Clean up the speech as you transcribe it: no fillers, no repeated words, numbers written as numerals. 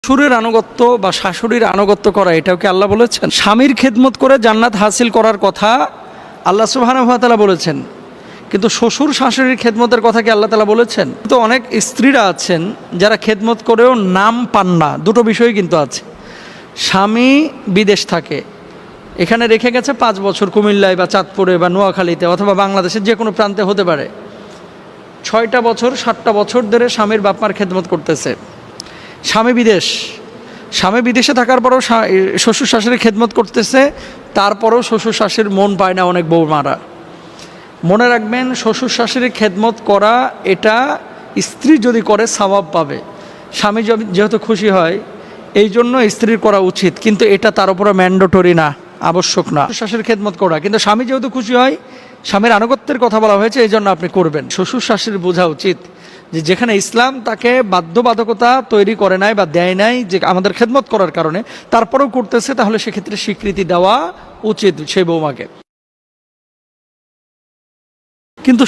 শ্বশুরের আনুগত্য বা শাশুড়ির আনুগত্য করা এটাও কি আল্লাহ বলেছেন? স্বামীর খেদমত করে জান্নাত হাসিল করার কথা আল্লাহ সুবহানাহু ওয়া তাআলা বলেছেন, কিন্তু শ্বশুর শাশুড়ির খেদমতের কথা কি আল্লাহ তাআলা বলেছেন? তো অনেক স্ত্রীরা আছেন যারা খেদমত করেও নাম পান না। দুটো বিষয় কিন্তু আছে। স্বামী বিদেশ থাকে, এখানে রেখে গেছে 5 বছর কুমিল্লায় বা চাঁদপুরে বা নোয়াখালীতে অথবা বাংলাদেশের যে কোনো প্রান্তে হতে পারে। 6টা বছর 7টা বছর ধরে স্বামীর বাপমার খেদমত করতেছে। স্বামী বিদেশে থাকার পরেও শ্বশুর শাশুড়ির খেদমত করতেছে, তারপরেও শ্বশুর শাশুড়ির মন পায় না অনেক বৌমারা। মনে রাখবেন, শ্বশুর শাশুড়ির খেদমত করা এটা স্ত্রী যদি করে সওয়াব পাবে। স্বামী যেহেতু খুশি হয় এই জন্য স্ত্রীর করা উচিত, কিন্তু এটা তার উপরে ম্যান্ডেটরি না, আবশ্যক না শাশুড়ির খেদমত করা। কিন্তু স্বামী যেহেতু খুশি হয়, স্বামীর আনুগত্যের কথা বলা হয়েছে, এই জন্য আপনি করবেন। শ্বশুর শাশুড়ির বোঝা উচিত যে যেখানে ইসলাম তাকে বাধ্যবাধকতা তৈরি করে নাই বা দেয় নাই যে আমাদের খেদমত করার কারণে, তারপরেও করতেছে, তাহলে সেক্ষেত্রে স্বীকৃতি দেওয়া উচিত সেই বৌমাকে। কিন্তু